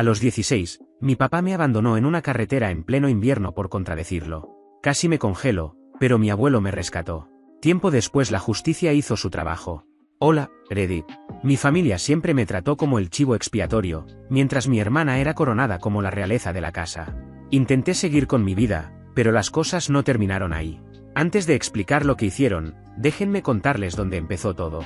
A los 16, mi papá me abandonó en una carretera en pleno invierno por contradecirlo. Casi me congelo, pero mi abuelo me rescató. Tiempo después la justicia hizo su trabajo. Hola, Reddit. Mi familia siempre me trató como el chivo expiatorio, mientras mi hermana era coronada como la realeza de la casa. Intenté seguir con mi vida, pero las cosas no terminaron ahí. Antes de explicar lo que hicieron, déjenme contarles dónde empezó todo.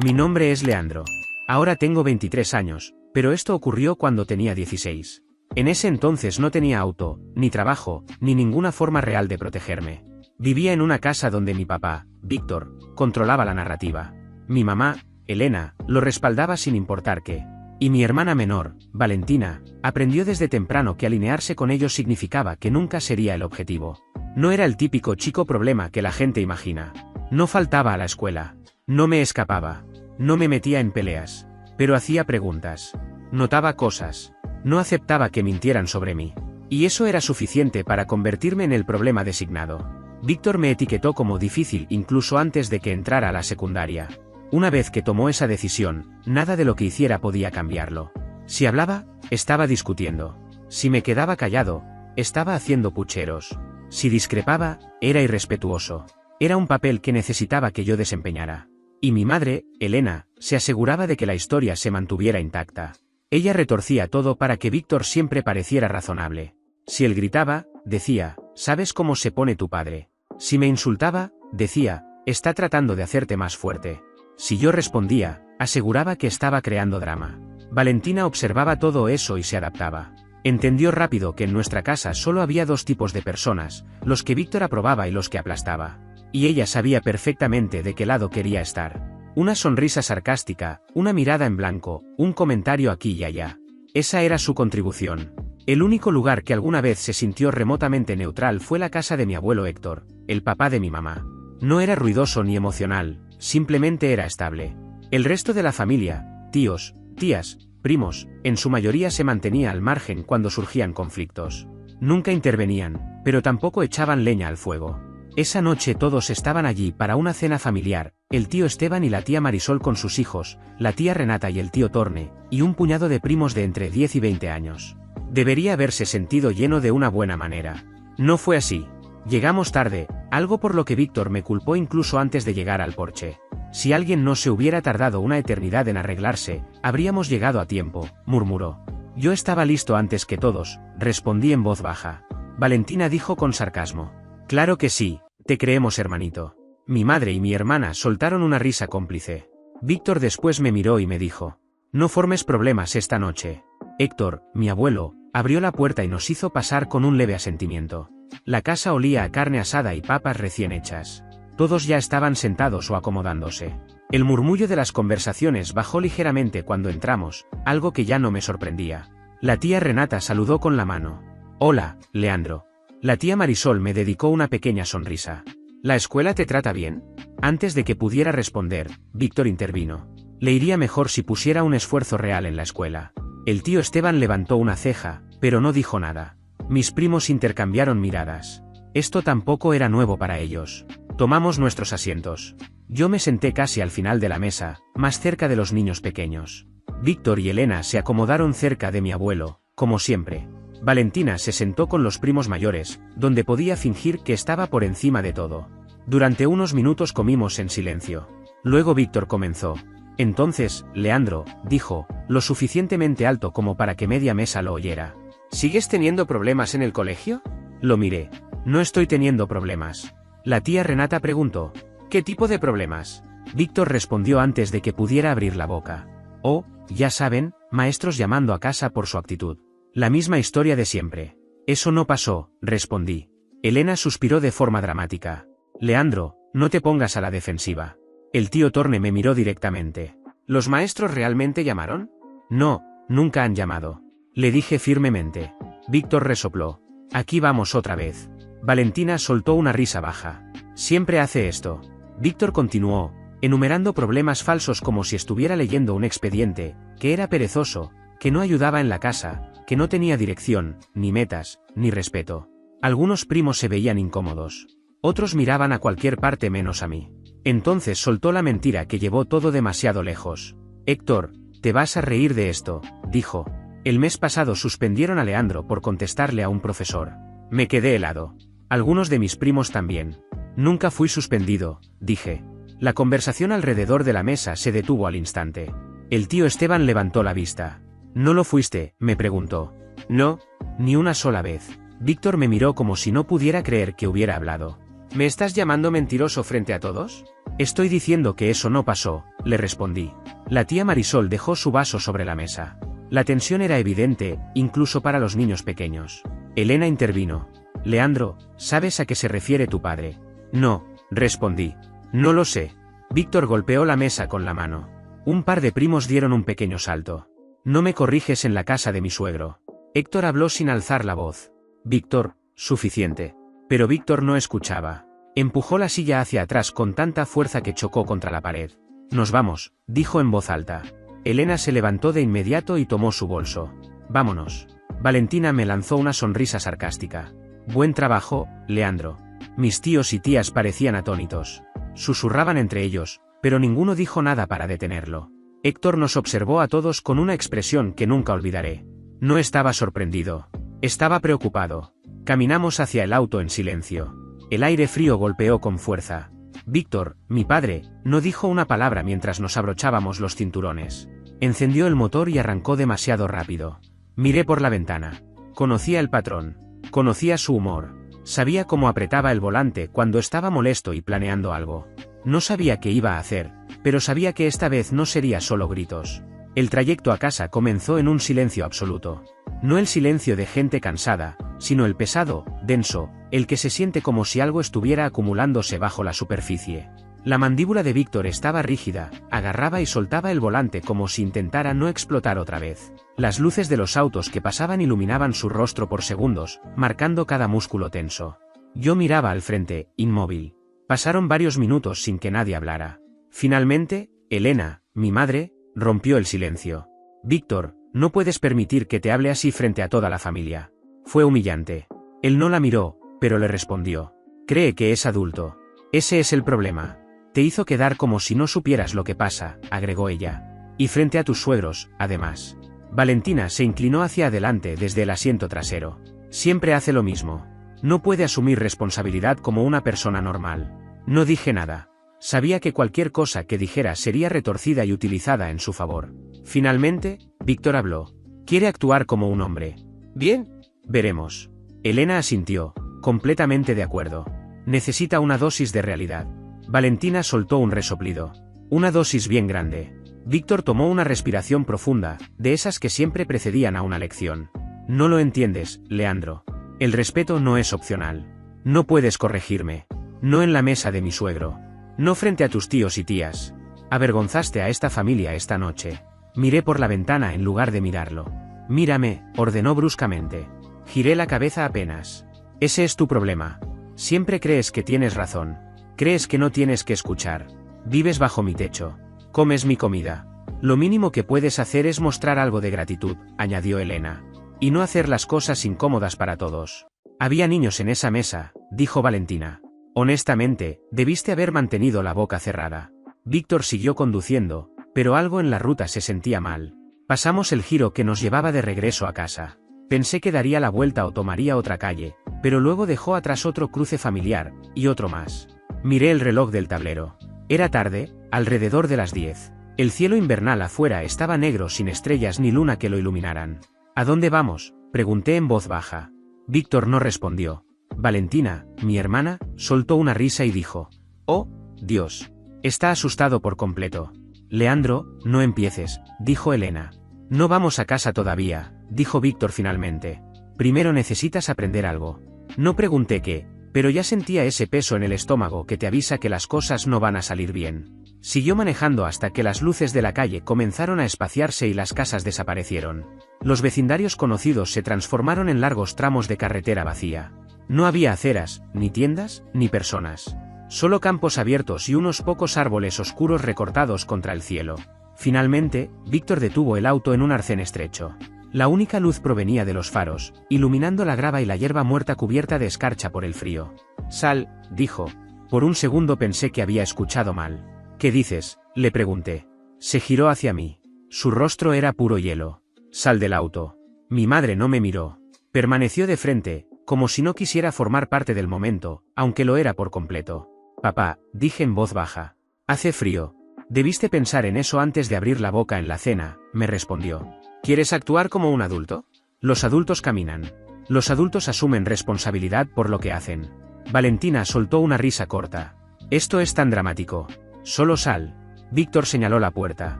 Mi nombre es Leandro. Ahora tengo 23 años, pero esto ocurrió cuando tenía 16. En ese entonces no tenía auto, ni trabajo, ni ninguna forma real de protegerme. Vivía en una casa donde mi papá, Víctor, controlaba la narrativa. Mi mamá, Elena, lo respaldaba sin importar qué. Y mi hermana menor, Valentina, aprendió desde temprano que alinearse con ellos significaba que nunca sería el objetivo. No era el típico chico problema que la gente imagina. No faltaba a la escuela. No me escapaba. No me metía en peleas. Pero hacía preguntas. Notaba cosas. No aceptaba que mintieran sobre mí. Y eso era suficiente para convertirme en el problema designado. Víctor me etiquetó como difícil incluso antes de que entrara a la secundaria. Una vez que tomó esa decisión, nada de lo que hiciera podía cambiarlo. Si hablaba, estaba discutiendo. Si me quedaba callado, estaba haciendo pucheros. Si discrepaba, era irrespetuoso. Era un papel que necesitaba que yo desempeñara. Y mi madre, Elena, se aseguraba de que la historia se mantuviera intacta. Ella retorcía todo para que Víctor siempre pareciera razonable. Si él gritaba, decía, ¿sabes cómo se pone tu padre? Si me insultaba, decía, está tratando de hacerte más fuerte. Si yo respondía, aseguraba que estaba creando drama. Valentina observaba todo eso y se adaptaba. Entendió rápido que en nuestra casa solo había dos tipos de personas, los que Víctor aprobaba y los que aplastaba. Y ella sabía perfectamente de qué lado quería estar. Una sonrisa sarcástica, una mirada en blanco, un comentario aquí y allá. Esa era su contribución. El único lugar que alguna vez se sintió remotamente neutral fue la casa de mi abuelo Héctor, el papá de mi mamá. No era ruidoso ni emocional, simplemente era estable. El resto de la familia, tíos, tías, primos, en su mayoría se mantenía al margen cuando surgían conflictos. Nunca intervenían, pero tampoco echaban leña al fuego. Esa noche todos estaban allí para una cena familiar, el tío Esteban y la tía Marisol con sus hijos, la tía Renata y el tío Torne, y un puñado de primos de entre 10 y 20 años. Debería haberse sentido lleno de una buena manera. No fue así. Llegamos tarde, algo por lo que Víctor me culpó incluso antes de llegar al porche. Si alguien no se hubiera tardado una eternidad en arreglarse, habríamos llegado a tiempo, murmuró. Yo estaba listo antes que todos, respondí en voz baja. Valentina dijo con sarcasmo. Claro que sí, te creemos, hermanito. Mi madre y mi hermana soltaron una risa cómplice. Víctor después me miró y me dijo. No formes problemas esta noche. Héctor, mi abuelo, abrió la puerta y nos hizo pasar con un leve asentimiento. La casa olía a carne asada y papas recién hechas. Todos ya estaban sentados o acomodándose. El murmullo de las conversaciones bajó ligeramente cuando entramos, algo que ya no me sorprendía. La tía Renata saludó con la mano. Hola, Leandro. La tía Marisol me dedicó una pequeña sonrisa. ¿La escuela te trata bien? Antes de que pudiera responder, Víctor intervino. Le iría mejor si pusiera un esfuerzo real en la escuela. El tío Esteban levantó una ceja, pero no dijo nada. Mis primos intercambiaron miradas. Esto tampoco era nuevo para ellos. Tomamos nuestros asientos. Yo me senté casi al final de la mesa, más cerca de los niños pequeños. Víctor y Elena se acomodaron cerca de mi abuelo, como siempre. Valentina se sentó con los primos mayores, donde podía fingir que estaba por encima de todo. Durante unos minutos comimos en silencio. Luego Víctor comenzó. Entonces, Leandro, dijo, lo suficientemente alto como para que media mesa lo oyera. ¿Sigues teniendo problemas en el colegio? Lo miré. No estoy teniendo problemas. La tía Renata preguntó. ¿Qué tipo de problemas? Víctor respondió antes de que pudiera abrir la boca. Oh, ya saben, maestros llamando a casa por su actitud. La misma historia de siempre. Eso no pasó, respondí. Elena suspiró de forma dramática. Leandro, no te pongas a la defensiva. El tío Torne me miró directamente. ¿Los maestros realmente llamaron? No, nunca han llamado. Le dije firmemente. Víctor resopló. Aquí vamos otra vez. Valentina soltó una risa baja. Siempre hace esto. Víctor continuó, enumerando problemas falsos como si estuviera leyendo un expediente, que era perezoso, que no ayudaba en la casa, que no tenía dirección, ni metas, ni respeto. Algunos primos se veían incómodos. Otros miraban a cualquier parte menos a mí. Entonces soltó la mentira que llevó todo demasiado lejos. Héctor, te vas a reír de esto, dijo. El mes pasado suspendieron a Leandro por contestarle a un profesor. Me quedé helado. Algunos de mis primos también. Nunca fui suspendido, dije. La conversación alrededor de la mesa se detuvo al instante. El tío Esteban levantó la vista. ¿No lo fuiste?, me preguntó. No, ni una sola vez. Víctor me miró como si no pudiera creer que hubiera hablado. ¿Me estás llamando mentiroso frente a todos? Estoy diciendo que eso no pasó, le respondí. La tía Marisol dejó su vaso sobre la mesa. La tensión era evidente, incluso para los niños pequeños. Elena intervino. Leandro, ¿sabes a qué se refiere tu padre? No, respondí. No lo sé. Víctor golpeó la mesa con la mano. Un par de primos dieron un pequeño salto. No me corriges en la casa de mi suegro. Héctor habló sin alzar la voz. Víctor, suficiente. Pero Víctor no escuchaba. Empujó la silla hacia atrás con tanta fuerza que chocó contra la pared. Nos vamos, dijo en voz alta. Elena se levantó de inmediato y tomó su bolso. Vámonos. Valentina me lanzó una sonrisa sarcástica. Buen trabajo, Leandro. Mis tíos y tías parecían atónitos. Susurraban entre ellos, pero ninguno dijo nada para detenerlo. Héctor nos observó a todos con una expresión que nunca olvidaré. No estaba sorprendido. Estaba preocupado. Caminamos hacia el auto en silencio. El aire frío golpeó con fuerza. Víctor, mi padre, no dijo una palabra mientras nos abrochábamos los cinturones. Encendió el motor y arrancó demasiado rápido. Miré por la ventana. Conocía el patrón. Conocía su humor. Sabía cómo apretaba el volante cuando estaba molesto y planeando algo. No sabía qué iba a hacer, pero sabía que esta vez no sería solo gritos. El trayecto a casa comenzó en un silencio absoluto. No el silencio de gente cansada, sino el pesado, denso, el que se siente como si algo estuviera acumulándose bajo la superficie. La mandíbula de Víctor estaba rígida, agarraba y soltaba el volante como si intentara no explotar otra vez. Las luces de los autos que pasaban iluminaban su rostro por segundos, marcando cada músculo tenso. Yo miraba al frente, inmóvil. Pasaron varios minutos sin que nadie hablara. Finalmente, Elena, mi madre, rompió el silencio. Víctor, no puedes permitir que te hable así frente a toda la familia. Fue humillante. Él no la miró, pero le respondió. Cree que es adulto. Ese es el problema. Te hizo quedar como si no supieras lo que pasa, agregó ella. Y frente a tus suegros, además. Valentina se inclinó hacia adelante desde el asiento trasero. Siempre hace lo mismo. No puede asumir responsabilidad como una persona normal. No dije nada. Sabía que cualquier cosa que dijera sería retorcida y utilizada en su favor. Finalmente, Víctor habló. Quiere actuar como un hombre. Bien, veremos. Elena asintió, completamente de acuerdo. Necesita una dosis de realidad. Valentina soltó un resoplido. Una dosis bien grande. Víctor tomó una respiración profunda, de esas que siempre precedían a una lección. No lo entiendes, Leandro. El respeto no es opcional. No puedes corregirme. No en la mesa de mi suegro. No frente a tus tíos y tías. Avergonzaste a esta familia esta noche. Miré por la ventana en lugar de mirarlo. Mírame, ordenó bruscamente. Giré la cabeza apenas. Ese es tu problema. Siempre crees que tienes razón. Crees que no tienes que escuchar. Vives bajo mi techo. Comes mi comida. Lo mínimo que puedes hacer es mostrar algo de gratitud, añadió Elena. Y no hacer las cosas incómodas para todos. Había niños en esa mesa, dijo Valentina. Honestamente, debiste haber mantenido la boca cerrada. Víctor siguió conduciendo, pero algo en la ruta se sentía mal. Pasamos el giro que nos llevaba de regreso a casa. Pensé que daría la vuelta o tomaría otra calle, pero luego dejó atrás otro cruce familiar, y otro más. Miré el reloj del tablero. Era tarde, alrededor de las 10. El cielo invernal afuera estaba negro sin estrellas ni luna que lo iluminaran. ¿A dónde vamos?, pregunté en voz baja. Víctor no respondió. Valentina, mi hermana, soltó una risa y dijo. Oh, Dios. Está asustado por completo. Leandro, no empieces, dijo Elena. No vamos a casa todavía, dijo Víctor finalmente. Primero necesitas aprender algo. No pregunté qué, pero ya sentía ese peso en el estómago que te avisa que las cosas no van a salir bien. Siguió manejando hasta que las luces de la calle comenzaron a espaciarse y las casas desaparecieron. Los vecindarios conocidos se transformaron en largos tramos de carretera vacía. No había aceras, ni tiendas, ni personas. Solo campos abiertos y unos pocos árboles oscuros recortados contra el cielo. Finalmente, Víctor detuvo el auto en un arcén estrecho. La única luz provenía de los faros, iluminando la grava y la hierba muerta cubierta de escarcha por el frío. Sal, dijo. Por un segundo pensé que había escuchado mal. ¿Qué dices?, le pregunté. Se giró hacia mí. Su rostro era puro hielo. Sal del auto. Mi madre no me miró. Permaneció de frente, como si no quisiera formar parte del momento, aunque lo era por completo. Papá, dije en voz baja. Hace frío. Debiste pensar en eso antes de abrir la boca en la cena, me respondió. ¿Quieres actuar como un adulto? Los adultos caminan. Los adultos asumen responsabilidad por lo que hacen. Valentina soltó una risa corta. Esto es tan dramático. Solo sal. Víctor señaló la puerta.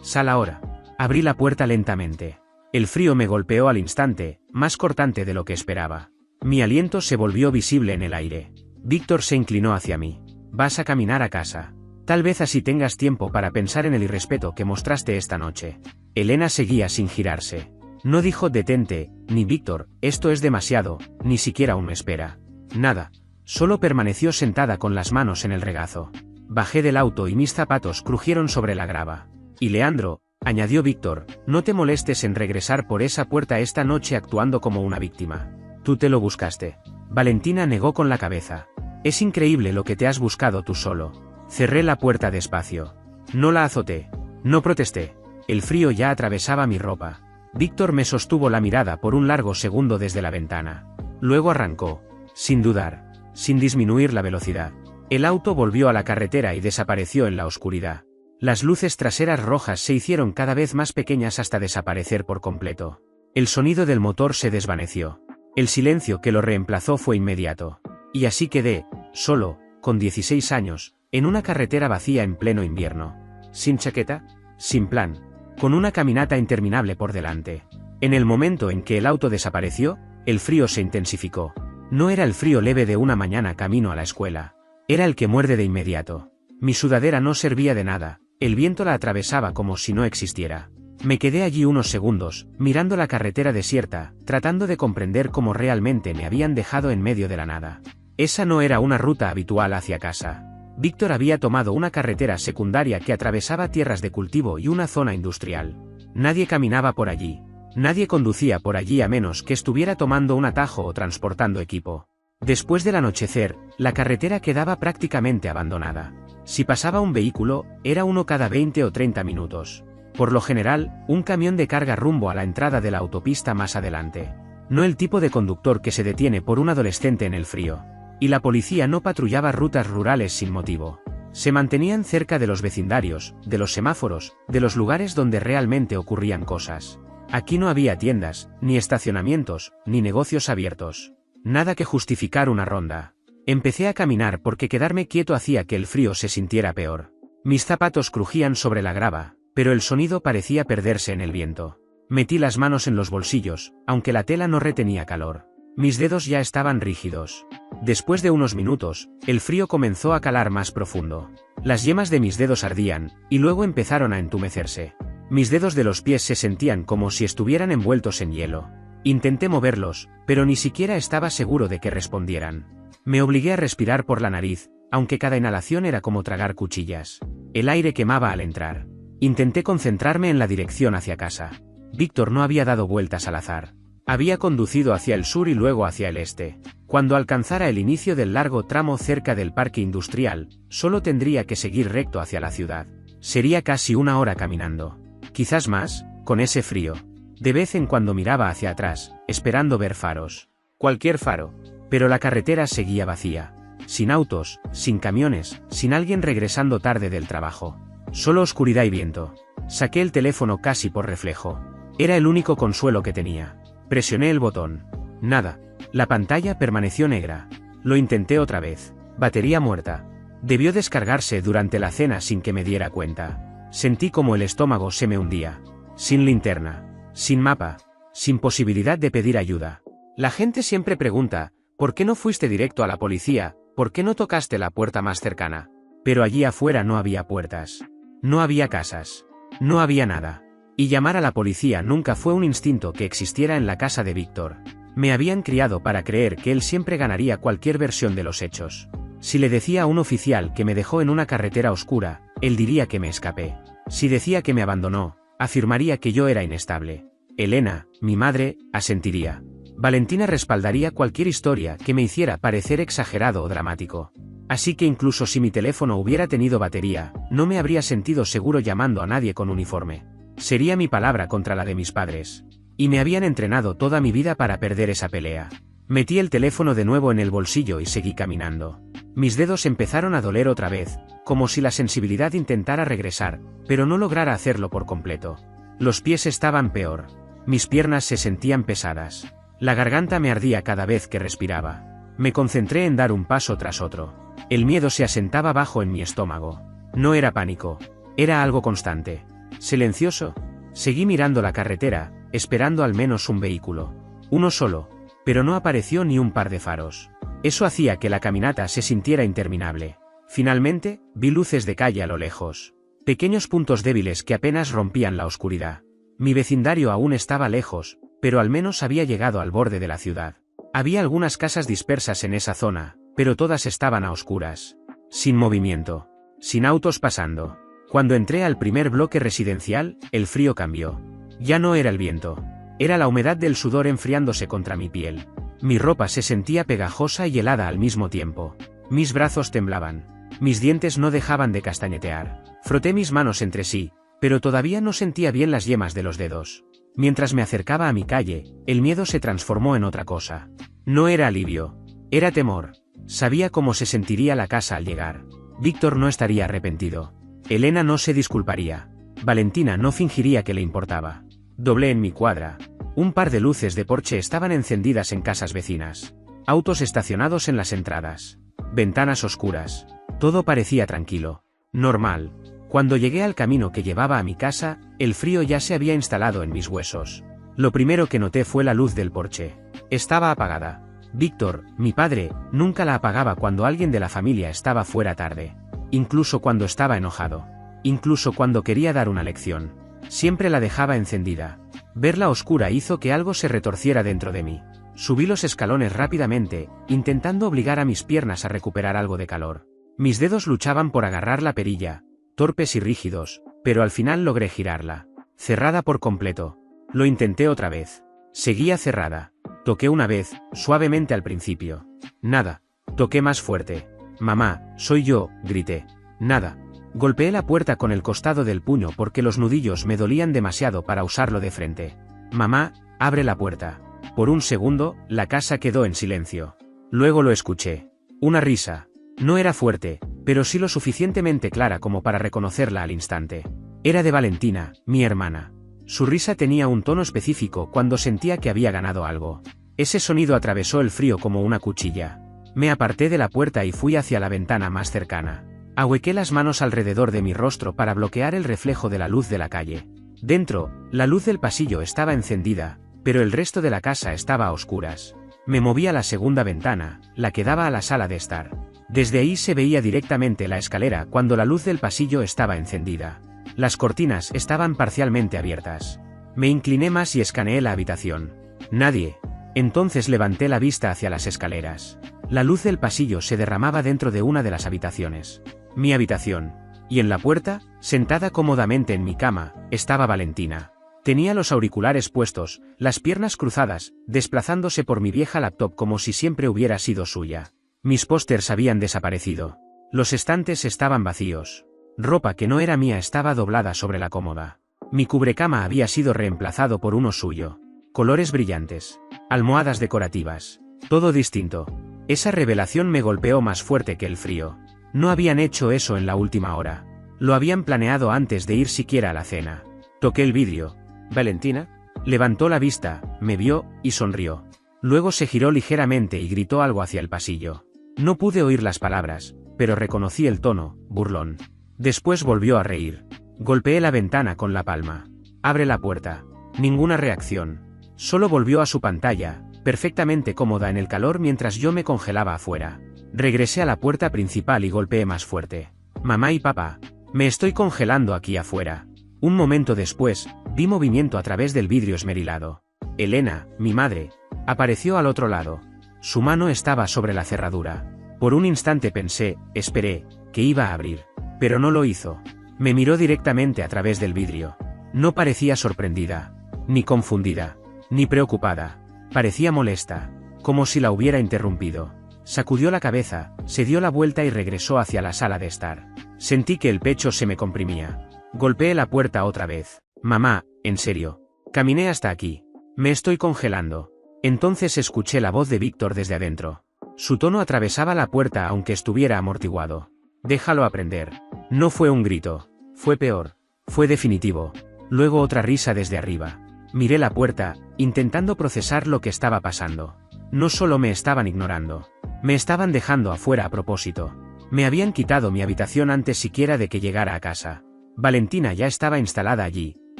Sal ahora. Abrí la puerta lentamente. El frío me golpeó al instante, más cortante de lo que esperaba. Mi aliento se volvió visible en el aire. Víctor se inclinó hacia mí. Vas a caminar a casa. Tal vez así tengas tiempo para pensar en el irrespeto que mostraste esta noche. Elena seguía sin girarse. No dijo detente, ni Víctor, esto es demasiado, ni siquiera aún me espera. Nada. Solo permaneció sentada con las manos en el regazo. Bajé del auto y mis zapatos crujieron sobre la grava. Y Leandro, añadió Víctor, no te molestes en regresar por esa puerta esta noche actuando como una víctima. Tú te lo buscaste. Valentina negó con la cabeza. Es increíble lo que te has buscado tú solo. Cerré la puerta despacio. No la azoté. No protesté. El frío ya atravesaba mi ropa. Víctor me sostuvo la mirada por un largo segundo desde la ventana. Luego arrancó. Sin dudar. Sin disminuir la velocidad. El auto volvió a la carretera y desapareció en la oscuridad. Las luces traseras rojas se hicieron cada vez más pequeñas hasta desaparecer por completo. El sonido del motor se desvaneció. El silencio que lo reemplazó fue inmediato. Y así quedé, solo, con 16 años, en una carretera vacía en pleno invierno. Sin chaqueta, sin plan, con una caminata interminable por delante. En el momento en que el auto desapareció, el frío se intensificó. No era el frío leve de una mañana camino a la escuela. Era el que muerde de inmediato. Mi sudadera no servía de nada, el viento la atravesaba como si no existiera. Me quedé allí unos segundos, mirando la carretera desierta, tratando de comprender cómo realmente me habían dejado en medio de la nada. Esa no era una ruta habitual hacia casa. Víctor había tomado una carretera secundaria que atravesaba tierras de cultivo y una zona industrial. Nadie caminaba por allí. Nadie conducía por allí a menos que estuviera tomando un atajo o transportando equipo. Después del anochecer, la carretera quedaba prácticamente abandonada. Si pasaba un vehículo, era uno cada 20 o 30 minutos. Por lo general, un camión de carga rumbo a la entrada de la autopista más adelante. No el tipo de conductor que se detiene por un adolescente en el frío. Y la policía no patrullaba rutas rurales sin motivo. Se mantenían cerca de los vecindarios, de los semáforos, de los lugares donde realmente ocurrían cosas. Aquí no había tiendas, ni estacionamientos, ni negocios abiertos. Nada que justificar una ronda. Empecé a caminar porque quedarme quieto hacía que el frío se sintiera peor. Mis zapatos crujían sobre la grava, pero el sonido parecía perderse en el viento. Metí las manos en los bolsillos, aunque la tela no retenía calor. Mis dedos ya estaban rígidos. Después de unos minutos, el frío comenzó a calar más profundo. Las yemas de mis dedos ardían, y luego empezaron a entumecerse. Mis dedos de los pies se sentían como si estuvieran envueltos en hielo. Intenté moverlos, pero ni siquiera estaba seguro de que respondieran. Me obligué a respirar por la nariz, aunque cada inhalación era como tragar cuchillas. El aire quemaba al entrar. Intenté concentrarme en la dirección hacia casa. Víctor no había dado vueltas al azar. Había conducido hacia el sur y luego hacia el este. Cuando alcanzara el inicio del largo tramo cerca del parque industrial, solo tendría que seguir recto hacia la ciudad. Sería casi una hora caminando. Quizás más, con ese frío. De vez en cuando miraba hacia atrás, esperando ver faros. Cualquier faro. Pero la carretera seguía vacía. Sin autos, sin camiones, sin alguien regresando tarde del trabajo. Solo oscuridad y viento. Saqué el teléfono casi por reflejo. Era el único consuelo que tenía. Presioné el botón. Nada. La pantalla permaneció negra. Lo intenté otra vez. Batería muerta. Debió descargarse durante la cena sin que me diera cuenta. Sentí como el estómago se me hundía. Sin linterna. Sin mapa. Sin posibilidad de pedir ayuda. La gente siempre pregunta, ¿por qué no fuiste directo a la policía? ¿Por qué no tocaste la puerta más cercana? Pero allí afuera no había puertas. No había casas. No había nada. Y llamar a la policía nunca fue un instinto que existiera en la casa de Víctor. Me habían criado para creer que él siempre ganaría cualquier versión de los hechos. Si le decía a un oficial que me dejó en una carretera oscura, él diría que me escapé. Si decía que me abandonó, afirmaría que yo era inestable. Elena, mi madre, asentiría. Valentina respaldaría cualquier historia que me hiciera parecer exagerado o dramático. Así que incluso si mi teléfono hubiera tenido batería, no me habría sentido seguro llamando a nadie con uniforme. Sería mi palabra contra la de mis padres. Y me habían entrenado toda mi vida para perder esa pelea. Metí el teléfono de nuevo en el bolsillo y seguí caminando. Mis dedos empezaron a doler otra vez, como si la sensibilidad intentara regresar, pero no lograra hacerlo por completo. Los pies estaban peor. Mis piernas se sentían pesadas. La garganta me ardía cada vez que respiraba. Me concentré en dar un paso tras otro. El miedo se asentaba bajo en mi estómago. No era pánico. Era algo constante. Silencioso. Seguí mirando la carretera, esperando al menos un vehículo. Uno solo. Pero no apareció ni un par de faros. Eso hacía que la caminata se sintiera interminable. Finalmente, vi luces de calle a lo lejos. Pequeños puntos débiles que apenas rompían la oscuridad. Mi vecindario aún estaba lejos, pero al menos había llegado al borde de la ciudad. Había algunas casas dispersas en esa zona, pero todas estaban a oscuras. Sin movimiento. Sin autos pasando. Cuando entré al primer bloque residencial, el frío cambió. Ya no era el viento. Era la humedad del sudor enfriándose contra mi piel. Mi ropa se sentía pegajosa y helada al mismo tiempo. Mis brazos temblaban. Mis dientes no dejaban de castañetear. Froté mis manos entre sí, pero todavía no sentía bien las yemas de los dedos. Mientras me acercaba a mi calle, el miedo se transformó en otra cosa. No era alivio. Era temor. Sabía cómo se sentiría la casa al llegar. Víctor no estaría arrepentido. Elena no se disculparía. Valentina no fingiría que le importaba. Doblé en mi cuadra. Un par de luces de porche estaban encendidas en casas vecinas. Autos estacionados en las entradas. Ventanas oscuras. Todo parecía tranquilo. Normal. Cuando llegué al camino que llevaba a mi casa, el frío ya se había instalado en mis huesos. Lo primero que noté fue la luz del porche. Estaba apagada. Víctor, mi padre, nunca la apagaba cuando alguien de la familia estaba fuera tarde. Incluso cuando estaba enojado. Incluso cuando quería dar una lección. Siempre la dejaba encendida. Verla oscura hizo que algo se retorciera dentro de mí. Subí los escalones rápidamente, intentando obligar a mis piernas a recuperar algo de calor. Mis dedos luchaban por agarrar la perilla, torpes y rígidos, pero al final logré girarla. Cerrada por completo. Lo intenté otra vez. Seguía cerrada. Toqué una vez, suavemente al principio. Nada. Toqué más fuerte. «Mamá, soy yo», grité. Nada. Golpeé la puerta con el costado del puño porque los nudillos me dolían demasiado para usarlo de frente. «Mamá, abre la puerta». Por un segundo, la casa quedó en silencio. Luego lo escuché. Una risa. No era fuerte, pero sí lo suficientemente clara como para reconocerla al instante. Era de Valentina, mi hermana. Su risa tenía un tono específico cuando sentía que había ganado algo. Ese sonido atravesó el frío como una cuchilla. Me aparté de la puerta y fui hacia la ventana más cercana. Ahuequé las manos alrededor de mi rostro para bloquear el reflejo de la luz de la calle. Dentro, la luz del pasillo estaba encendida, pero el resto de la casa estaba a oscuras. Me moví a la segunda ventana, la que daba a la sala de estar. Desde ahí se veía directamente la escalera cuando la luz del pasillo estaba encendida. Las cortinas estaban parcialmente abiertas. Me incliné más y escaneé la habitación. Nadie. Entonces levanté la vista hacia las escaleras. La luz del pasillo se derramaba dentro de una de las habitaciones. Mi habitación. Y en la puerta, sentada cómodamente en mi cama, estaba Valentina. Tenía los auriculares puestos, las piernas cruzadas, desplazándose por mi vieja laptop como si siempre hubiera sido suya. Mis pósters habían desaparecido. Los estantes estaban vacíos. Ropa que no era mía estaba doblada sobre la cómoda. Mi cubrecama había sido reemplazado por uno suyo. Colores brillantes. Almohadas decorativas. Todo distinto. Esa revelación me golpeó más fuerte que el frío. No habían hecho eso en la última hora. Lo habían planeado antes de ir siquiera a la cena. Toqué el vidrio. «¿Valentina?» Levantó la vista, me vio, y sonrió. Luego se giró ligeramente y gritó algo hacia el pasillo. No pude oír las palabras, pero reconocí el tono, burlón. Después volvió a reír. Golpeé la ventana con la palma. «Abre la puerta». Ninguna reacción. Solo volvió a su pantalla, perfectamente cómoda en el calor mientras yo me congelaba afuera. Regresé a la puerta principal y golpeé más fuerte. «Mamá y papá. Me estoy congelando aquí afuera». Un momento después, vi movimiento a través del vidrio esmerilado. Elena, mi madre, apareció al otro lado. Su mano estaba sobre la cerradura. Por un instante pensé, esperé, que iba a abrir. Pero no lo hizo. Me miró directamente a través del vidrio. No parecía sorprendida, ni confundida, ni preocupada. Parecía molesta, como si la hubiera interrumpido. Sacudió la cabeza, se dio la vuelta y regresó hacia la sala de estar. Sentí que el pecho se me comprimía. Golpeé la puerta otra vez. «Mamá, en serio». Caminé hasta aquí. Me estoy congelando. Entonces escuché la voz de Víctor desde adentro. Su tono atravesaba la puerta aunque estuviera amortiguado. Déjalo aprender. No fue un grito. Fue peor. Fue definitivo. Luego otra risa desde arriba. Miré la puerta, intentando procesar lo que estaba pasando. No solo me estaban ignorando. Me estaban dejando afuera a propósito. Me habían quitado mi habitación antes siquiera de que llegara a casa. Valentina ya estaba instalada allí,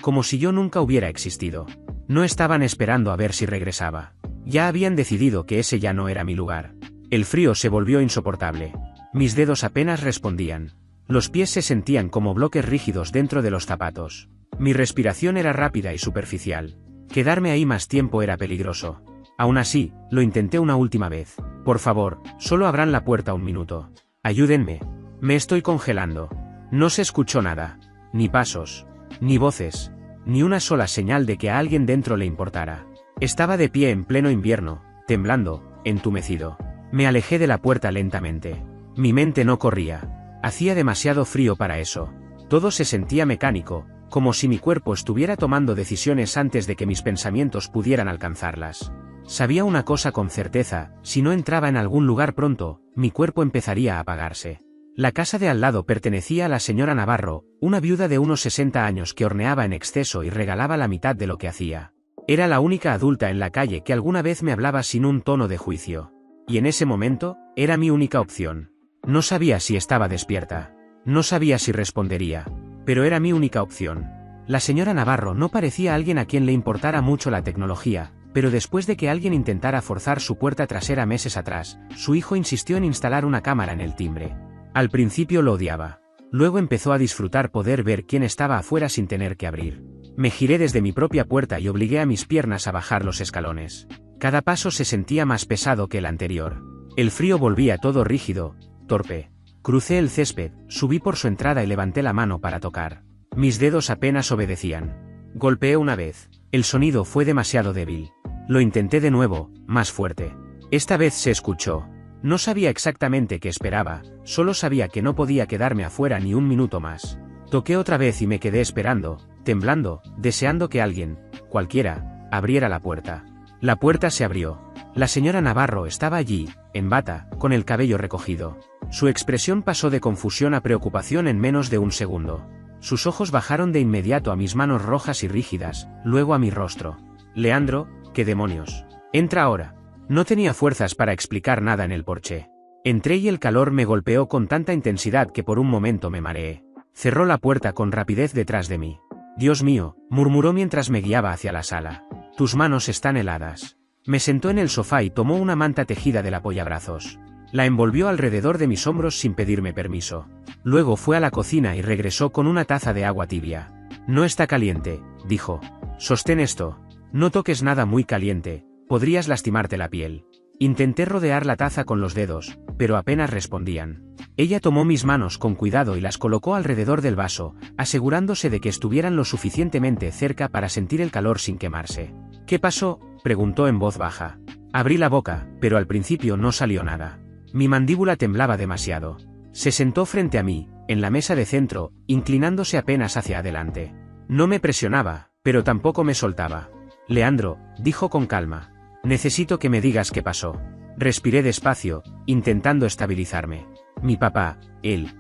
como si yo nunca hubiera existido. No estaban esperando a ver si regresaba. Ya habían decidido que ese ya no era mi lugar. El frío se volvió insoportable. Mis dedos apenas respondían. Los pies se sentían como bloques rígidos dentro de los zapatos. Mi respiración era rápida y superficial. Quedarme ahí más tiempo era peligroso. Aún así, lo intenté una última vez. Por favor, solo abran la puerta un minuto. Ayúdenme. Me estoy congelando. No se escuchó nada. Ni pasos. Ni voces. Ni una sola señal de que a alguien dentro le importara. Estaba de pie en pleno invierno, temblando, entumecido. Me alejé de la puerta lentamente. Mi mente no corría. Hacía demasiado frío para eso. Todo se sentía mecánico, como si mi cuerpo estuviera tomando decisiones antes de que mis pensamientos pudieran alcanzarlas. Sabía una cosa con certeza: si no entraba en algún lugar pronto, mi cuerpo empezaría a apagarse. La casa de al lado pertenecía a la señora Navarro, una viuda de unos 60 años que horneaba en exceso y regalaba la mitad de lo que hacía. Era la única adulta en la calle que alguna vez me hablaba sin un tono de juicio. Y en ese momento, era mi única opción. No sabía si estaba despierta. No sabía si respondería. Pero era mi única opción. La señora Navarro no parecía alguien a quien le importara mucho la tecnología, pero después de que alguien intentara forzar su puerta trasera meses atrás, su hijo insistió en instalar una cámara en el timbre. Al principio lo odiaba. Luego empezó a disfrutar poder ver quién estaba afuera sin tener que abrir. Me giré desde mi propia puerta y obligué a mis piernas a bajar los escalones. Cada paso se sentía más pesado que el anterior. El frío volvía todo rígido, torpe. Crucé el césped, subí por su entrada y levanté la mano para tocar. Mis dedos apenas obedecían. Golpeé una vez. El sonido fue demasiado débil. Lo intenté de nuevo, más fuerte. Esta vez se escuchó. No sabía exactamente qué esperaba, solo sabía que no podía quedarme afuera ni un minuto más. Toqué otra vez y me quedé esperando, temblando, deseando que alguien, cualquiera, abriera la puerta. La puerta se abrió. La señora Navarro estaba allí, en bata, con el cabello recogido. Su expresión pasó de confusión a preocupación en menos de un segundo. Sus ojos bajaron de inmediato a mis manos rojas y rígidas, luego a mi rostro. Leandro, ¿qué demonios? Entra ahora. No tenía fuerzas para explicar nada en el porche. Entré y el calor me golpeó con tanta intensidad que por un momento me mareé. Cerró la puerta con rapidez detrás de mí. Dios mío, murmuró mientras me guiaba hacia la sala. Tus manos están heladas. Me sentó en el sofá y tomó una manta tejida del apoyabrazos. La envolvió alrededor de mis hombros sin pedirme permiso. Luego fue a la cocina y regresó con una taza de agua tibia. No está caliente, dijo. Sostén esto. No toques nada muy caliente. Podrías lastimarte la piel. Intenté rodear la taza con los dedos, pero apenas respondían. Ella tomó mis manos con cuidado y las colocó alrededor del vaso, asegurándose de que estuvieran lo suficientemente cerca para sentir el calor sin quemarse. ¿Qué pasó?, preguntó en voz baja. Abrí la boca, pero al principio no salió nada. Mi mandíbula temblaba demasiado. Se sentó frente a mí, en la mesa de centro, inclinándose apenas hacia adelante. No me presionaba, pero tampoco me soltaba. Leandro, dijo con calma. Necesito que me digas qué pasó. Respiré despacio, intentando estabilizarme. Mi papá,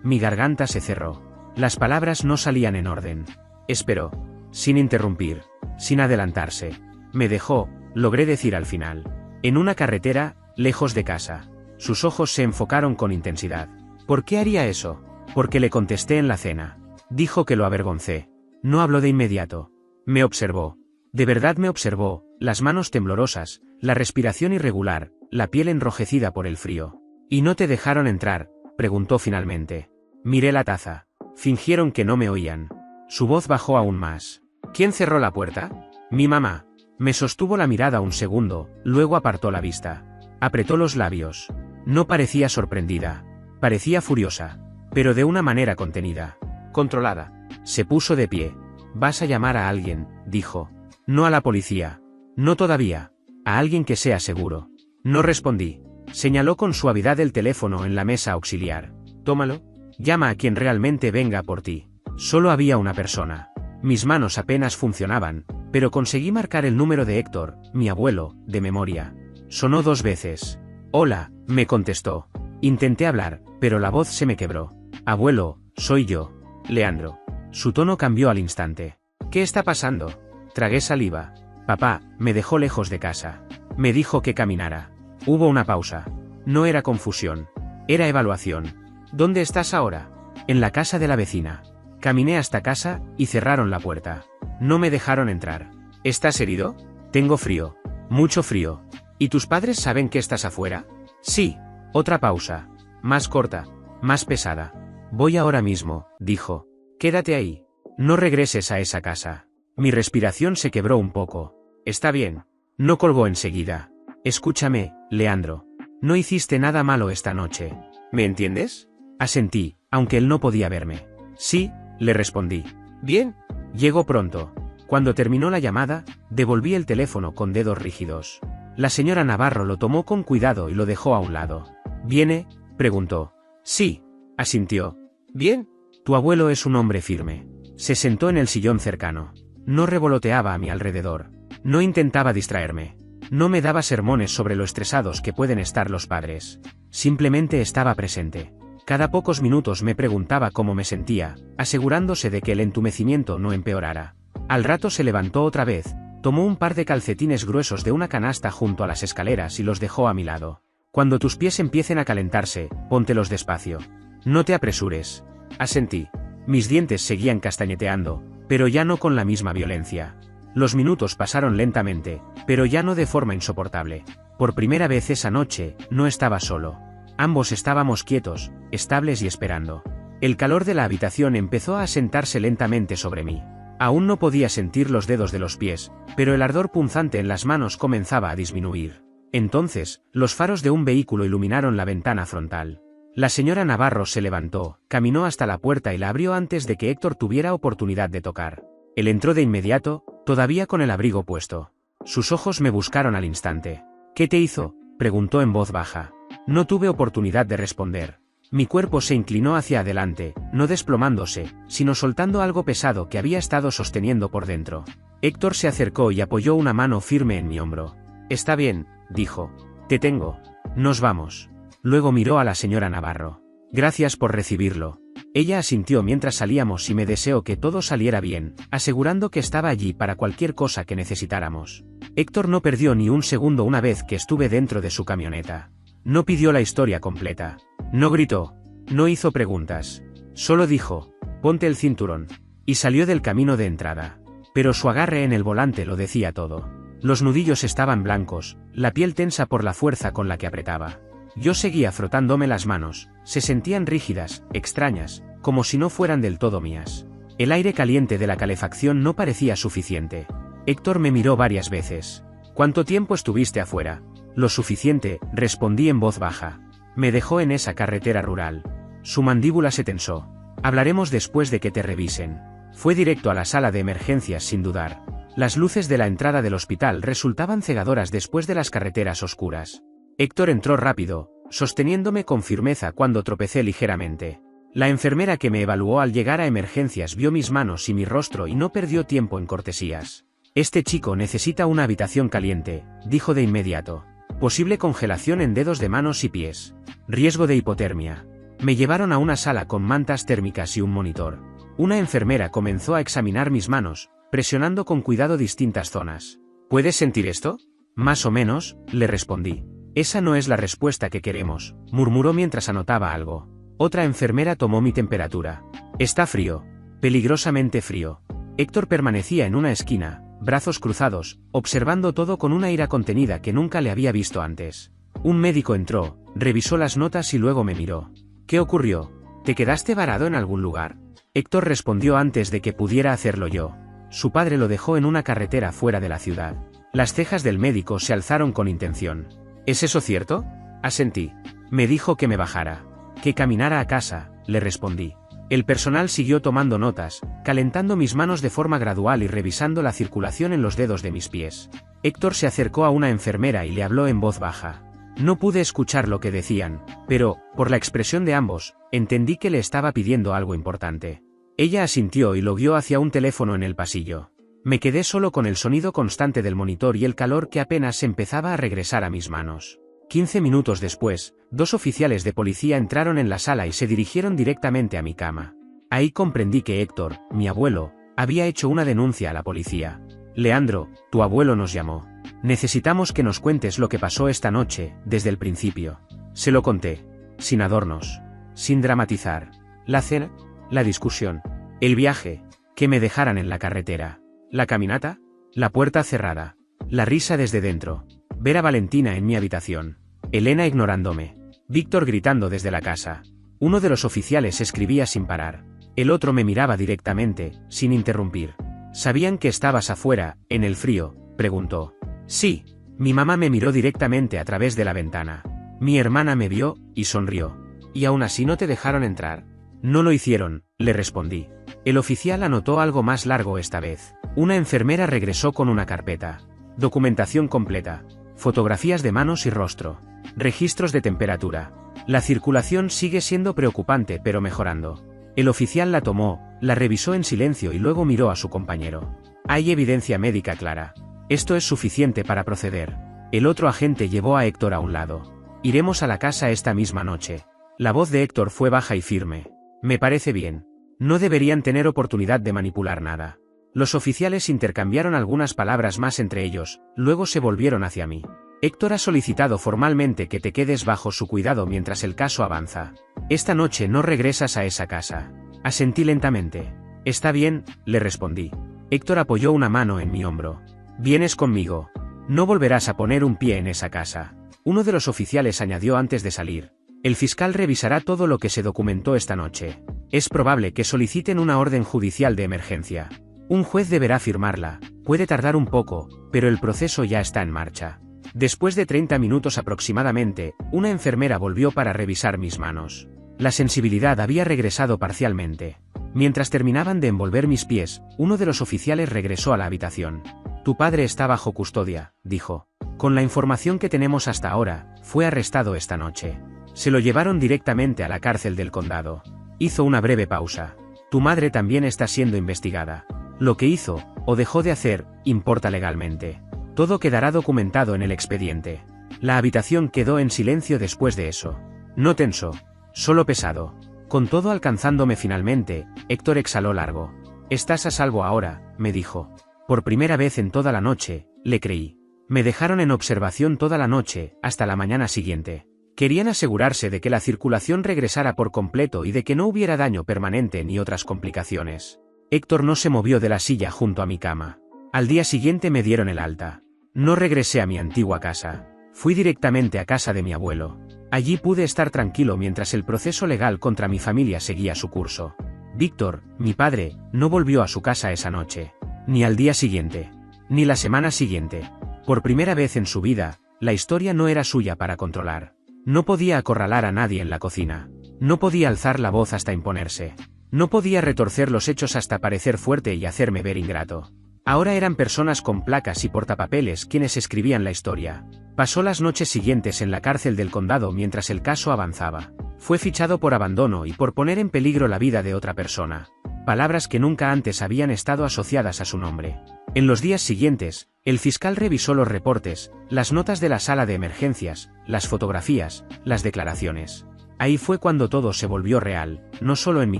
mi garganta se cerró. Las palabras no salían en orden. Esperó. Sin interrumpir, sin adelantarse. Me dejó, logré decir al final. En una carretera, lejos de casa. Sus ojos se enfocaron con intensidad. ¿Por qué haría eso? Porque le contesté en la cena. Dijo que lo avergoncé. No habló de inmediato. Me observó. De verdad me observó, las manos temblorosas, la respiración irregular, la piel enrojecida por el frío. ¿Y no te dejaron entrar?, preguntó finalmente. Miré la taza. Fingieron que no me oían. Su voz bajó aún más. ¿Quién cerró la puerta? Mi mamá. Me sostuvo la mirada un segundo, luego apartó la vista. Apretó los labios. No parecía sorprendida. Parecía furiosa. Pero de una manera contenida. Controlada. Se puso de pie. «Vas a llamar a alguien», dijo. «No a la policía. No todavía. A alguien que sea seguro». No respondí. Señaló con suavidad el teléfono en la mesa auxiliar. «Tómalo. Llama a quien realmente venga por ti». Solo había una persona. Mis manos apenas funcionaban, pero conseguí marcar el número de Héctor, mi abuelo, de memoria. Sonó 2 veces. Hola, me contestó. Intenté hablar, pero la voz se me quebró. Abuelo, soy yo, Leandro. Su tono cambió al instante. ¿Qué está pasando? Tragué saliva. Papá, me dejó lejos de casa. Me dijo que caminara. Hubo una pausa. No era confusión. Era evaluación. ¿Dónde estás ahora? En la casa de la vecina. Caminé hasta casa, y cerraron la puerta. No me dejaron entrar. ¿Estás herido? Tengo frío. Mucho frío. ¿Y tus padres saben que estás afuera? Sí. Otra pausa. Más corta. Más pesada. Voy ahora mismo, dijo. Quédate ahí. No regreses a esa casa. Mi respiración se quebró un poco. Está bien. No colgó enseguida. Escúchame, Leandro. No hiciste nada malo esta noche. ¿Me entiendes? Asentí, aunque él no podía verme. Sí, le respondí. Bien. Llegó pronto. Cuando terminó la llamada, devolví el teléfono con dedos rígidos. La señora Navarro lo tomó con cuidado y lo dejó a un lado. ¿Viene? Preguntó. Sí, asintió. Bien. Tu abuelo es un hombre firme. Se sentó en el sillón cercano. No revoloteaba a mi alrededor. No intentaba distraerme. No me daba sermones sobre lo estresados que pueden estar los padres. Simplemente estaba presente. Cada pocos minutos me preguntaba cómo me sentía, asegurándose de que el entumecimiento no empeorara. Al rato se levantó otra vez, tomó un par de calcetines gruesos de una canasta junto a las escaleras y los dejó a mi lado. Cuando tus pies empiecen a calentarse, póntelos despacio. No te apresures. Asentí. Mis dientes seguían castañeteando, pero ya no con la misma violencia. Los minutos pasaron lentamente, pero ya no de forma insoportable. Por primera vez esa noche, no estaba solo. Ambos estábamos quietos, estables y esperando. El calor de la habitación empezó a asentarse lentamente sobre mí. Aún no podía sentir los dedos de los pies, pero el ardor punzante en las manos comenzaba a disminuir. Entonces, los faros de un vehículo iluminaron la ventana frontal. La señora Navarro se levantó, caminó hasta la puerta y la abrió antes de que Héctor tuviera oportunidad de tocar. Él entró de inmediato, todavía con el abrigo puesto. Sus ojos me buscaron al instante. ¿Qué te hizo?, preguntó en voz baja. No tuve oportunidad de responder. Mi cuerpo se inclinó hacia adelante, no desplomándose, sino soltando algo pesado que había estado sosteniendo por dentro. Héctor se acercó y apoyó una mano firme en mi hombro. Está bien, dijo. Te tengo. Nos vamos. Luego miró a la señora Navarro. Gracias por recibirlo. Ella asintió mientras salíamos y me deseó que todo saliera bien, asegurando que estaba allí para cualquier cosa que necesitáramos. Héctor no perdió ni un segundo una vez que estuve dentro de su camioneta. No pidió la historia completa. No gritó. No hizo preguntas. Solo dijo, ponte el cinturón. Y salió del camino de entrada. Pero su agarre en el volante lo decía todo. Los nudillos estaban blancos, la piel tensa por la fuerza con la que apretaba. Yo seguía frotándome las manos, se sentían rígidas, extrañas, como si no fueran del todo mías. El aire caliente de la calefacción no parecía suficiente. Héctor me miró varias veces. ¿Cuánto tiempo estuviste afuera? Lo suficiente, respondí en voz baja. Me dejó en esa carretera rural. Su mandíbula se tensó. Hablaremos después de que te revisen. Fue directo a la sala de emergencias sin dudar. Las luces de la entrada del hospital resultaban cegadoras después de las carreteras oscuras. Héctor entró rápido, sosteniéndome con firmeza cuando tropecé ligeramente. La enfermera que me evaluó al llegar a emergencias vio mis manos y mi rostro y no perdió tiempo en cortesías. Este chico necesita una habitación caliente, dijo de inmediato. Posible congelación en dedos de manos y pies. Riesgo de hipotermia. Me llevaron a una sala con mantas térmicas y un monitor. Una enfermera comenzó a examinar mis manos, presionando con cuidado distintas zonas. ¿Puedes sentir esto? Más o menos, le respondí. Esa no es la respuesta que queremos, murmuró mientras anotaba algo. Otra enfermera tomó mi temperatura. Está frío. Peligrosamente frío. Héctor permanecía en una esquina, brazos cruzados, observando todo con una ira contenida que nunca le había visto antes. Un médico entró, revisó las notas y luego me miró. ¿Qué ocurrió? ¿Te quedaste varado en algún lugar? Héctor respondió antes de que pudiera hacerlo yo. Su padre lo dejó en una carretera fuera de la ciudad. Las cejas del médico se alzaron con intención. ¿Es eso cierto? Asentí. Me dijo que me bajara. Que caminara a casa, le respondí. El personal siguió tomando notas, calentando mis manos de forma gradual y revisando la circulación en los dedos de mis pies. Héctor se acercó a una enfermera y le habló en voz baja. No pude escuchar lo que decían, pero, por la expresión de ambos, entendí que le estaba pidiendo algo importante. Ella asintió y lo guió hacia un teléfono en el pasillo. Me quedé solo con el sonido constante del monitor y el calor que apenas empezaba a regresar a mis manos. 15 minutos después, 2 oficiales de policía entraron en la sala y se dirigieron directamente a mi cama. Ahí comprendí que Héctor, mi abuelo, había hecho una denuncia a la policía. Leandro, tu abuelo nos llamó. Necesitamos que nos cuentes lo que pasó esta noche, desde el principio. Se lo conté. Sin adornos. Sin dramatizar. La cena, la discusión, el viaje, que me dejaran en la carretera, la caminata, la puerta cerrada, la risa desde dentro, ver a Valentina en mi habitación, Elena ignorándome, Víctor gritando desde la casa. Uno de los oficiales escribía sin parar. El otro me miraba directamente, sin interrumpir. ¿Sabían que estabas afuera, en el frío?, preguntó. Sí. Mi mamá me miró directamente a través de la ventana. Mi hermana me vio, y sonrió. ¿Y aún así no te dejaron entrar? No lo hicieron, le respondí. El oficial anotó algo más largo esta vez. Una enfermera regresó con una carpeta. Documentación completa. Fotografías de manos y rostro. Registros de temperatura. La circulación sigue siendo preocupante pero mejorando. El oficial la tomó, la revisó en silencio y luego miró a su compañero. Hay evidencia médica clara. Esto es suficiente para proceder. El otro agente llevó a Héctor a un lado. Iremos a la casa esta misma noche. La voz de Héctor fue baja y firme. Me parece bien. No deberían tener oportunidad de manipular nada. Los oficiales intercambiaron algunas palabras más entre ellos, luego se volvieron hacia mí. Héctor ha solicitado formalmente que te quedes bajo su cuidado mientras el caso avanza. Esta noche no regresas a esa casa. Asentí lentamente. Está bien, le respondí. Héctor apoyó una mano en mi hombro. Vienes conmigo. No volverás a poner un pie en esa casa. Uno de los oficiales añadió antes de salir. El fiscal revisará todo lo que se documentó esta noche. Es probable que soliciten una orden judicial de emergencia. Un juez deberá firmarla. Puede tardar un poco, pero el proceso ya está en marcha. Después de 30 minutos aproximadamente, una enfermera volvió para revisar mis manos. La sensibilidad había regresado parcialmente. Mientras terminaban de envolver mis pies, uno de los oficiales regresó a la habitación. Tu padre está bajo custodia, dijo. Con la información que tenemos hasta ahora, fue arrestado esta noche. Se lo llevaron directamente a la cárcel del condado. Hizo una breve pausa. Tu madre también está siendo investigada. Lo que hizo, o dejó de hacer, importa legalmente. Todo quedará documentado en el expediente. La habitación quedó en silencio después de eso. No tenso, solo pesado. Con todo alcanzándome finalmente, Héctor exhaló largo. Estás a salvo ahora, me dijo. Por primera vez en toda la noche, le creí. Me dejaron en observación toda la noche, hasta la mañana siguiente. Querían asegurarse de que la circulación regresara por completo y de que no hubiera daño permanente ni otras complicaciones. Héctor no se movió de la silla junto a mi cama. Al día siguiente me dieron el alta. No regresé a mi antigua casa. Fui directamente a casa de mi abuelo. Allí pude estar tranquilo mientras el proceso legal contra mi familia seguía su curso. Víctor, mi padre, no volvió a su casa esa noche. Ni al día siguiente. Ni la semana siguiente. Por primera vez en su vida, la historia no era suya para controlar. No podía acorralar a nadie en la cocina. No podía alzar la voz hasta imponerse. No podía retorcer los hechos hasta parecer fuerte y hacerme ver ingrato. Ahora eran personas con placas y portapapeles quienes escribían la historia. Pasó las noches siguientes en la cárcel del condado mientras el caso avanzaba. Fue fichado por abandono y por poner en peligro la vida de otra persona. Palabras que nunca antes habían estado asociadas a su nombre. En los días siguientes, el fiscal revisó los reportes, las notas de la sala de emergencias, las fotografías, las declaraciones. Ahí fue cuando todo se volvió real, no solo en mi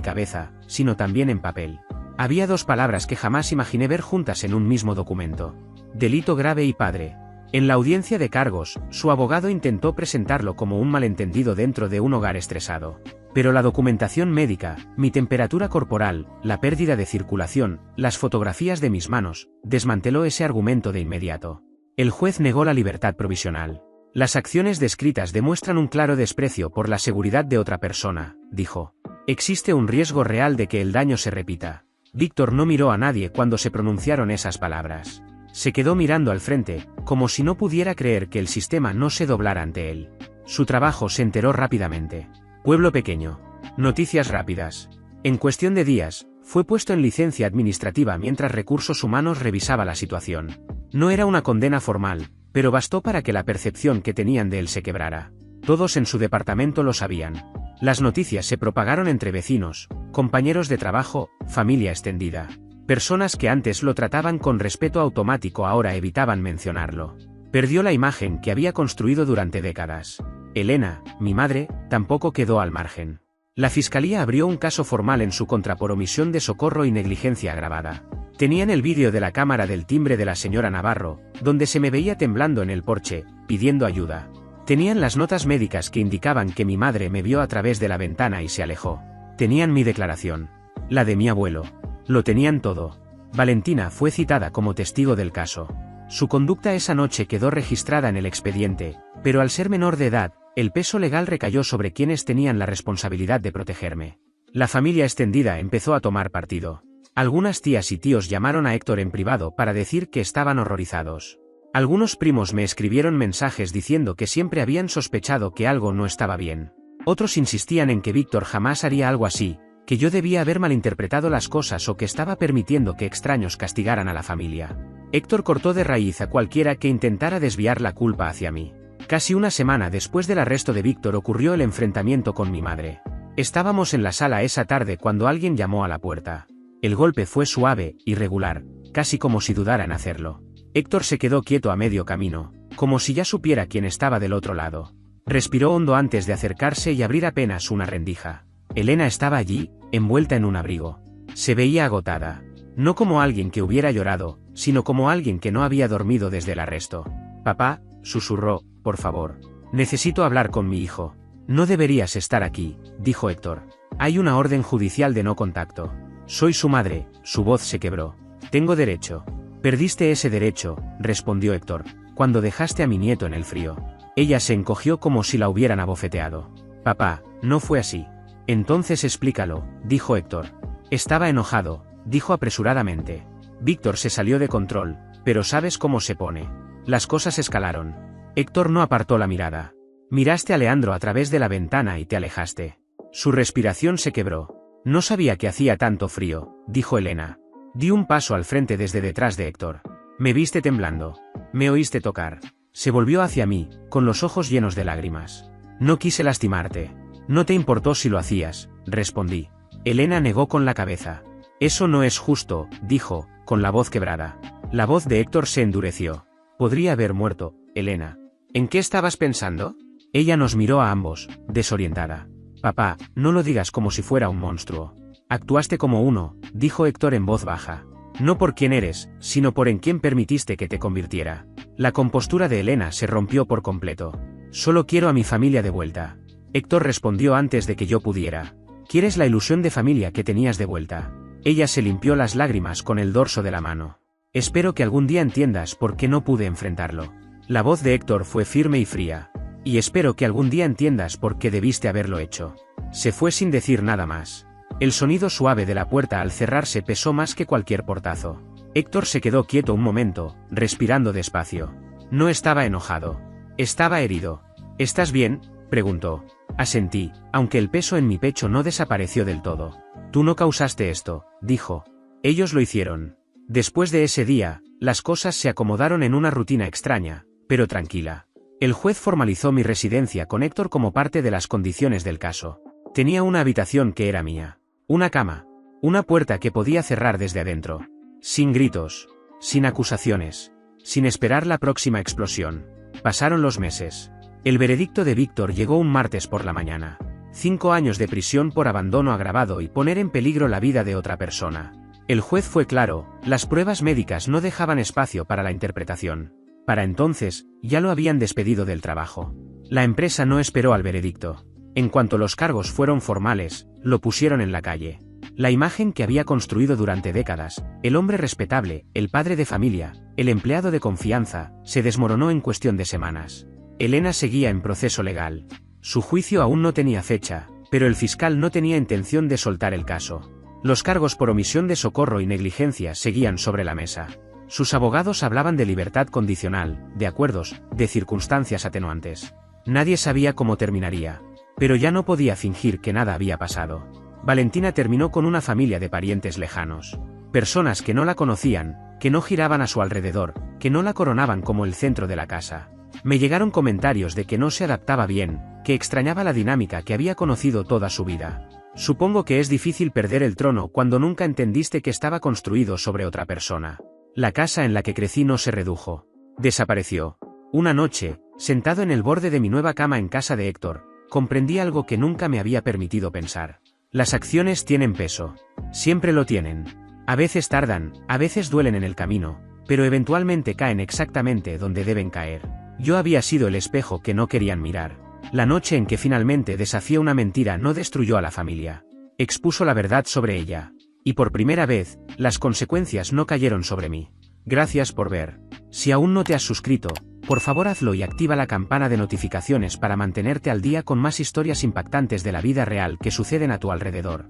cabeza, sino también en papel. Había 2 palabras que jamás imaginé ver juntas en un mismo documento. Delito grave y padre. En la audiencia de cargos, su abogado intentó presentarlo como un malentendido dentro de un hogar estresado. Pero la documentación médica, mi temperatura corporal, la pérdida de circulación, las fotografías de mis manos, desmanteló ese argumento de inmediato. El juez negó la libertad provisional. Las acciones descritas demuestran un claro desprecio por la seguridad de otra persona, dijo. Existe un riesgo real de que el daño se repita. Víctor no miró a nadie cuando se pronunciaron esas palabras. Se quedó mirando al frente, como si no pudiera creer que el sistema no se doblara ante él. Su trabajo se enteró rápidamente. Pueblo pequeño. Noticias rápidas. En cuestión de días, fue puesto en licencia administrativa mientras Recursos Humanos revisaba la situación. No era una condena formal, pero bastó para que la percepción que tenían de él se quebrara. Todos en su departamento lo sabían. Las noticias se propagaron entre vecinos, compañeros de trabajo, familia extendida. Personas que antes lo trataban con respeto automático ahora evitaban mencionarlo. Perdió la imagen que había construido durante décadas. Elena, mi madre, tampoco quedó al margen. La fiscalía abrió un caso formal en su contra por omisión de socorro y negligencia agravada. Tenían el vídeo de la cámara del timbre de la señora Navarro, donde se me veía temblando en el porche, pidiendo ayuda. Tenían las notas médicas que indicaban que mi madre me vio a través de la ventana y se alejó. Tenían mi declaración. La de mi abuelo. Lo tenían todo. Valentina fue citada como testigo del caso. Su conducta esa noche quedó registrada en el expediente, pero al ser menor de edad, el peso legal recayó sobre quienes tenían la responsabilidad de protegerme. La familia extendida empezó a tomar partido. Algunas tías y tíos llamaron a Héctor en privado para decir que estaban horrorizados. Algunos primos me escribieron mensajes diciendo que siempre habían sospechado que algo no estaba bien. Otros insistían en que Víctor jamás haría algo así, que yo debía haber malinterpretado las cosas o que estaba permitiendo que extraños castigaran a la familia. Héctor cortó de raíz a cualquiera que intentara desviar la culpa hacia mí. Casi una semana después del arresto de Víctor ocurrió el enfrentamiento con mi madre. Estábamos en la sala esa tarde cuando alguien llamó a la puerta. El golpe fue suave, irregular, casi como si dudara en hacerlo. Héctor se quedó quieto a medio camino, como si ya supiera quién estaba del otro lado. Respiró hondo antes de acercarse y abrir apenas una rendija. Elena estaba allí, envuelta en un abrigo. Se veía agotada. No como alguien que hubiera llorado, sino como alguien que no había dormido desde el arresto. Papá, susurró, por favor. Necesito hablar con mi hijo. No deberías estar aquí, dijo Héctor. Hay una orden judicial de no contacto. Soy su madre, su voz se quebró. Tengo derecho. Perdiste ese derecho, respondió Héctor, cuando dejaste a mi nieto en el frío. Ella se encogió como si la hubieran abofeteado. Papá, no fue así. Entonces explícalo, dijo Héctor. Estaba enojado, dijo apresuradamente. Víctor se salió de control, pero ¿sabes cómo se pone? Las cosas escalaron. Héctor no apartó la mirada. Miraste a Leandro a través de la ventana y te alejaste. Su respiración se quebró. No sabía que hacía tanto frío, dijo Elena. Di un paso al frente desde detrás de Héctor. Me viste temblando. Me oíste tocar. Se volvió hacia mí, con los ojos llenos de lágrimas. No quise lastimarte. No te importó si lo hacías, respondí. Elena negó con la cabeza. Eso no es justo, dijo, con la voz quebrada. La voz de Héctor se endureció. Podría haber muerto, Elena. ¿En qué estabas pensando? Ella nos miró a ambos, desorientada. Papá, no lo digas como si fuera un monstruo. Actuaste como uno, dijo Héctor en voz baja. No por quién eres, sino por en quién permitiste que te convirtiera. La compostura de Elena se rompió por completo. Solo quiero a mi familia de vuelta. Héctor respondió antes de que yo pudiera. ¿Quieres la ilusión de familia que tenías de vuelta? Ella se limpió las lágrimas con el dorso de la mano. Espero que algún día entiendas por qué no pude enfrentarlo. La voz de Héctor fue firme y fría. Y espero que algún día entiendas por qué debiste haberlo hecho. Se fue sin decir nada más. El sonido suave de la puerta al cerrarse pesó más que cualquier portazo. Héctor se quedó quieto un momento, respirando despacio. No estaba enojado. Estaba herido. ¿Estás bien?, preguntó. Asentí, aunque el peso en mi pecho no desapareció del todo. Tú no causaste esto, dijo. Ellos lo hicieron. Después de ese día, las cosas se acomodaron en una rutina extraña, pero tranquila. El juez formalizó mi residencia con Héctor como parte de las condiciones del caso. Tenía una habitación que era mía. Una cama. Una puerta que podía cerrar desde adentro. Sin gritos. Sin acusaciones. Sin esperar la próxima explosión. Pasaron los meses. El veredicto de Víctor llegó un martes por la mañana. 5 años de prisión por abandono agravado y poner en peligro la vida de otra persona. El juez fue claro, las pruebas médicas no dejaban espacio para la interpretación. Para entonces, ya lo habían despedido del trabajo. La empresa no esperó al veredicto. En cuanto los cargos fueron formales, lo pusieron en la calle. La imagen que había construido durante décadas, el hombre respetable, el padre de familia, el empleado de confianza, se desmoronó en cuestión de semanas. Elena seguía en proceso legal. Su juicio aún no tenía fecha, pero el fiscal no tenía intención de soltar el caso. Los cargos por omisión de socorro y negligencia seguían sobre la mesa. Sus abogados hablaban de libertad condicional, de acuerdos, de circunstancias atenuantes. Nadie sabía cómo terminaría. Pero ya no podía fingir que nada había pasado. Valentina terminó con una familia de parientes lejanos. Personas que no la conocían, que no giraban a su alrededor, que no la coronaban como el centro de la casa. Me llegaron comentarios de que no se adaptaba bien, que extrañaba la dinámica que había conocido toda su vida. Supongo que es difícil perder el trono cuando nunca entendiste que estaba construido sobre otra persona. La casa en la que crecí no se redujo. Desapareció. Una noche, sentado en el borde de mi nueva cama en casa de Héctor, comprendí algo que nunca me había permitido pensar. Las acciones tienen peso. Siempre lo tienen. A veces tardan, a veces duelen en el camino, pero eventualmente caen exactamente donde deben caer. Yo había sido el espejo que no querían mirar. La noche en que finalmente desafié una mentira no destruyó a la familia. Expuso la verdad sobre ella. Y por primera vez, las consecuencias no cayeron sobre mí. Gracias por ver. Si aún no te has suscrito, por favor hazlo y activa la campana de notificaciones para mantenerte al día con más historias impactantes de la vida real que suceden a tu alrededor.